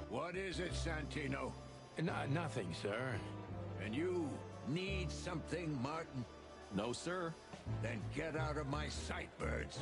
What is it, Santino? Nothing, sir. And you need something, Martin? No, sir. Then get out of my sight, birds.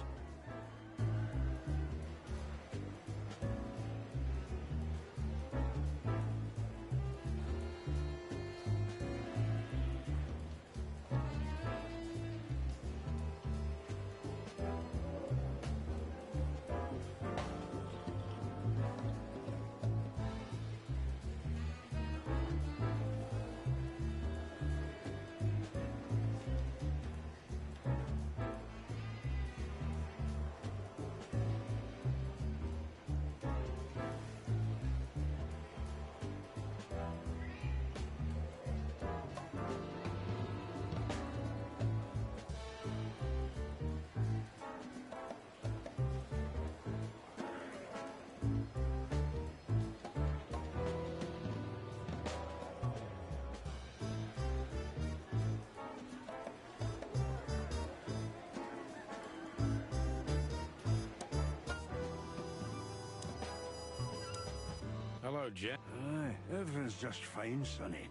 Hello, Jen. Aye, everything's just fine, Sonny.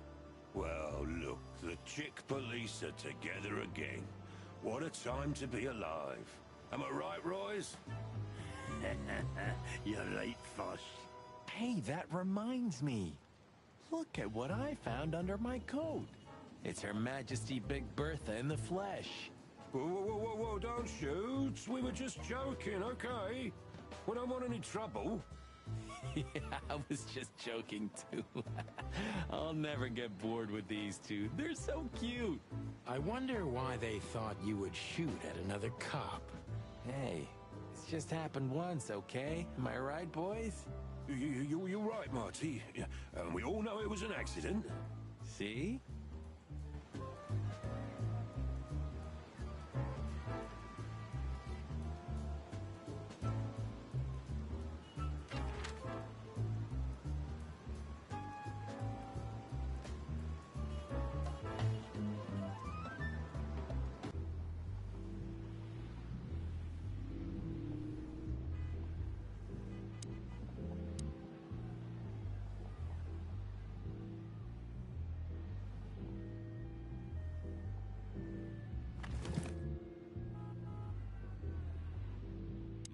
Well, look, the chick police are together again. What a time to be alive. Am I right, Royce? You're right, Foss. Hey, that reminds me. Look at what I found under my coat. It's Her Majesty Big Bertha in the flesh. Whoa, whoa, whoa, whoa, whoa, don't shoot. We were just joking, okay? We don't want any trouble. Yeah, I was just joking too. I'll never get bored with these two. They're so cute. I wonder why they thought you would shoot at another cop. Hey, it's just happened once, okay? Am I right, boys? You're right, Marty. Yeah, and we all know it was an accident. See?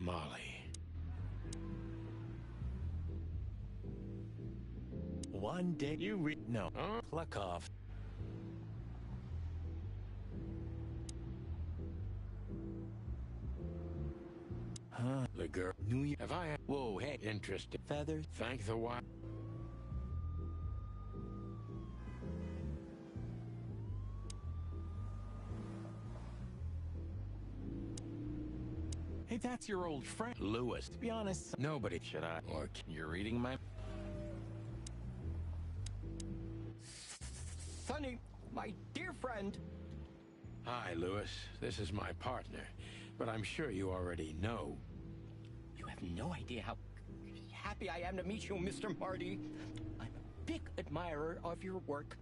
Molly. One day you no. Pluck off. Huh? The girl. New Year. Have I? Whoa, hey. Interested. Feathers. Thank the wild. Hey, that's your old friend. Lewis. To be honest, Nobody. should I? Or you're reading my... Sonny, my dear friend. Hi, Lewis. This is my partner. But I'm sure you already know. You have no idea how happy I am to meet you, Mr. Marty. I'm a big admirer of your work.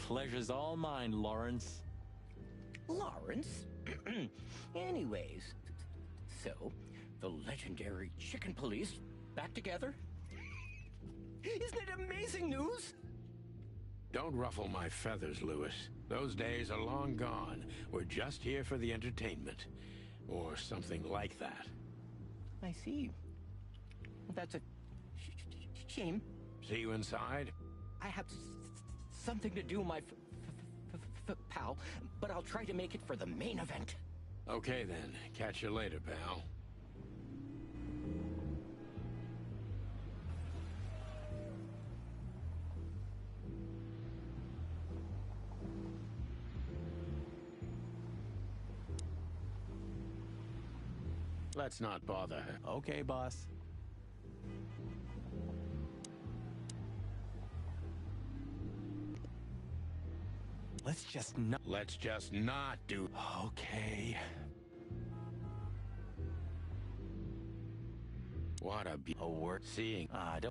pleasure's all mine, Lawrence. Lawrence? Anyways, so, the legendary chicken police back together? Isn't it amazing news? Don't ruffle my feathers, Lewis. Those days are long gone. We're just here for the entertainment. Or something like that. I see. That's a shame. See you inside? I have something to do, my pal, but I'll try to make it for the main event. Okay then. Catch you later, pal. Let's not bother her. Okay, boss. Let's just not do... Okay. What a word seeing.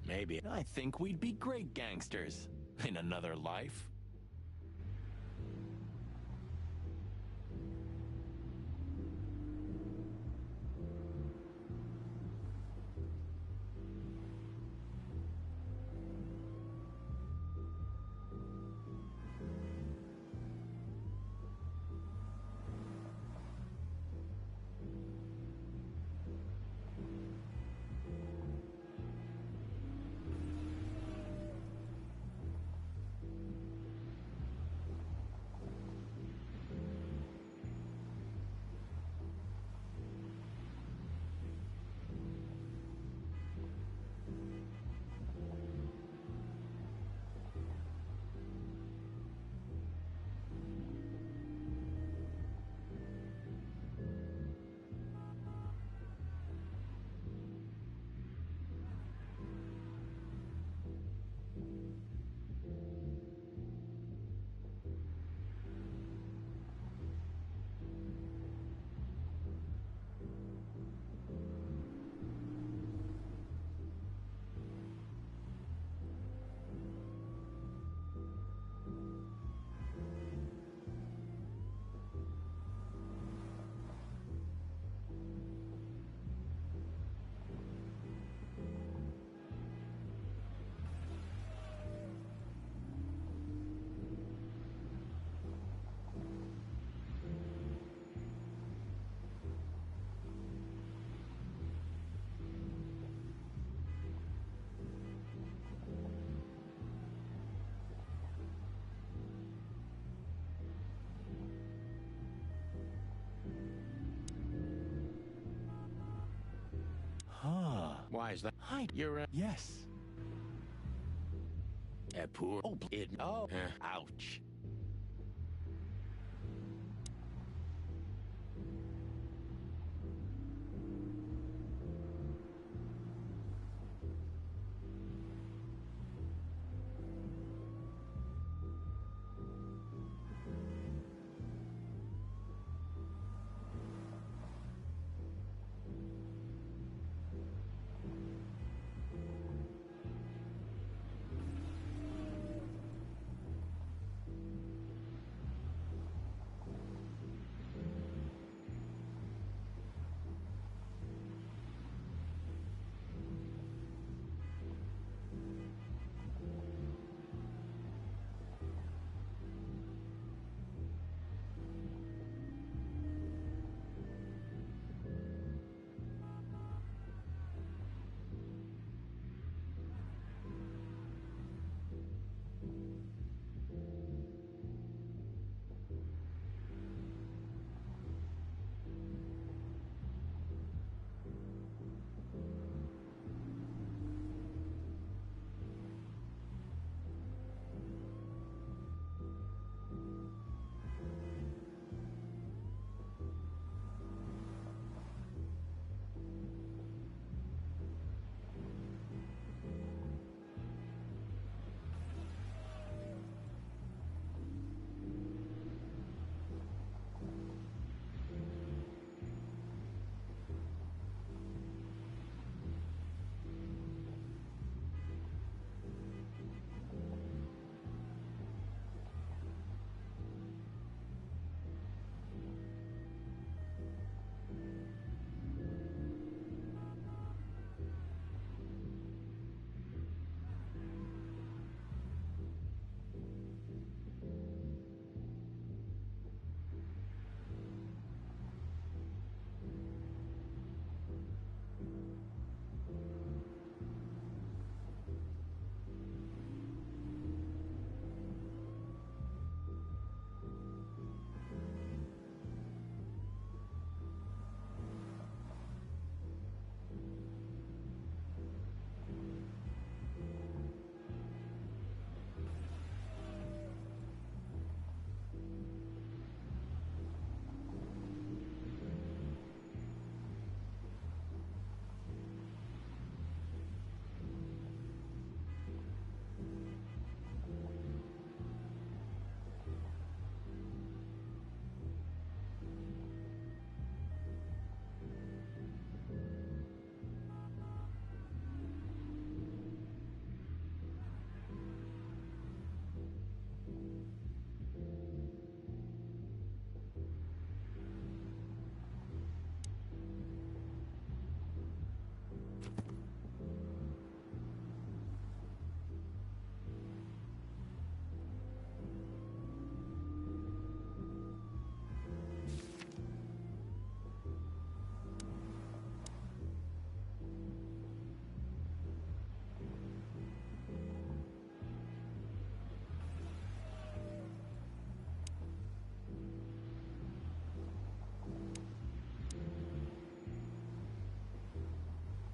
Maybe. I think we'd be great gangsters in another life. Huh. Why is that? Hi. You're a... Yes. A poor... Oh, it... Oh. Ouch.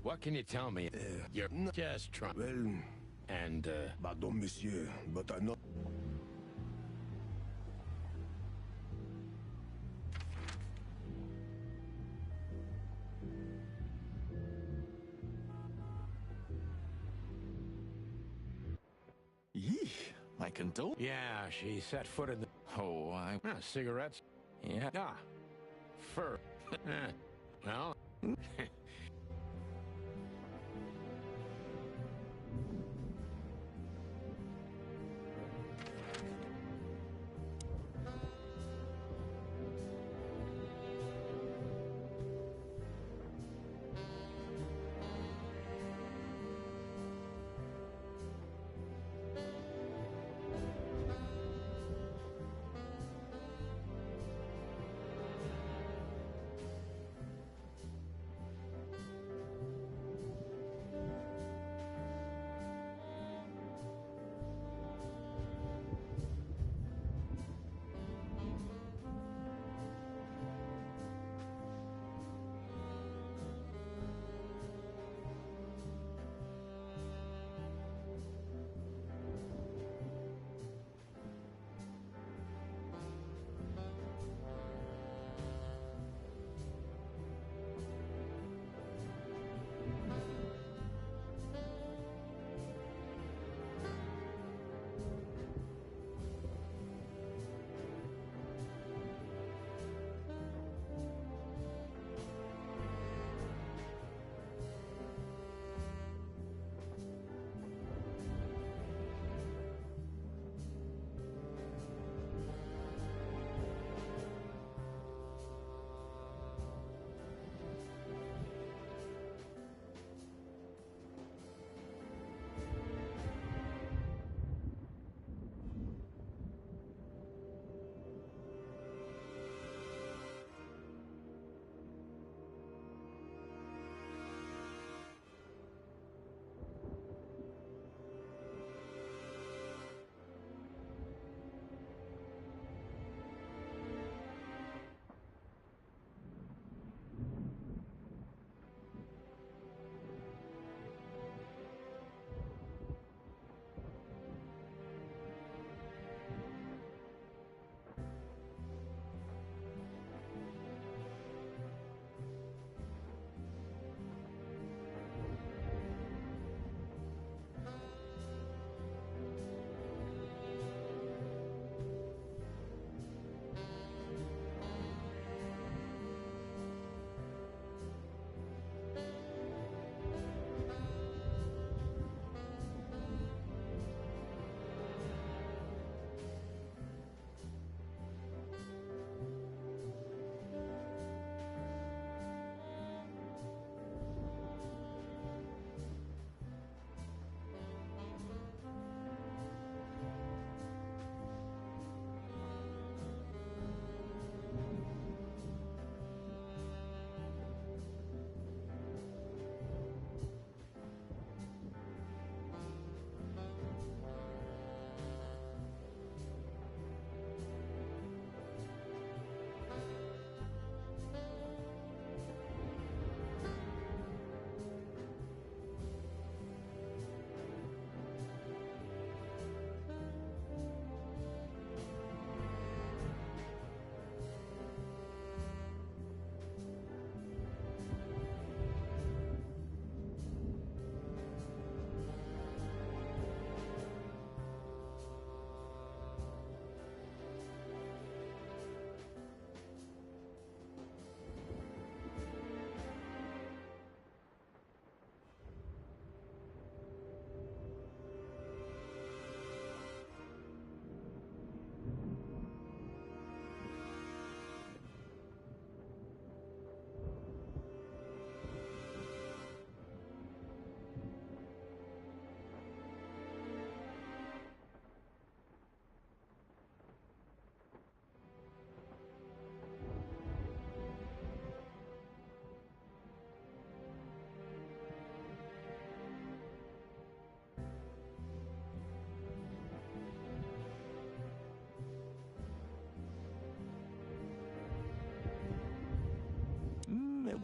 What can you tell me? You're just trying. Well, And, pardon, monsieur, but I know. Yee, my condol. yeah, she set foot in the... Oh, cigarettes? Yeah. Ah, fur. Well...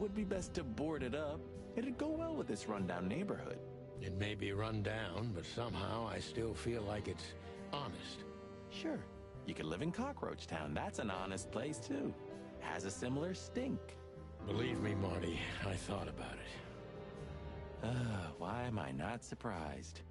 would be best to board it up. It'd go well with this rundown neighborhood. It may be run down, but somehow I still feel like it's honest. Sure, you could live in Cockroach Town. That's an honest place, too. Has a similar stink. Believe me, Marty, I thought about it. Why am I not surprised?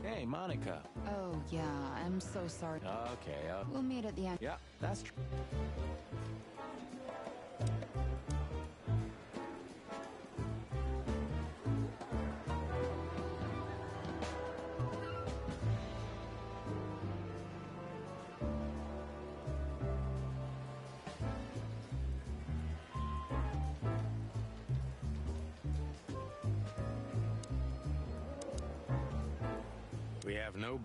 Hey, Monica. Oh, yeah, I'm so sorry. Okay, We'll meet at the end. yeah, that's true. We have no...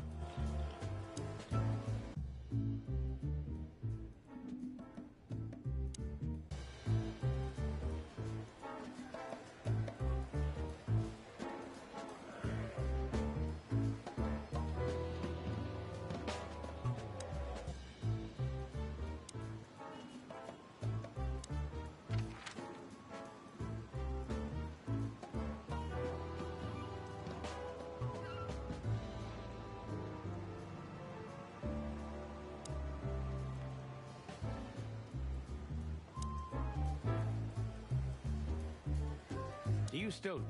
Do you still...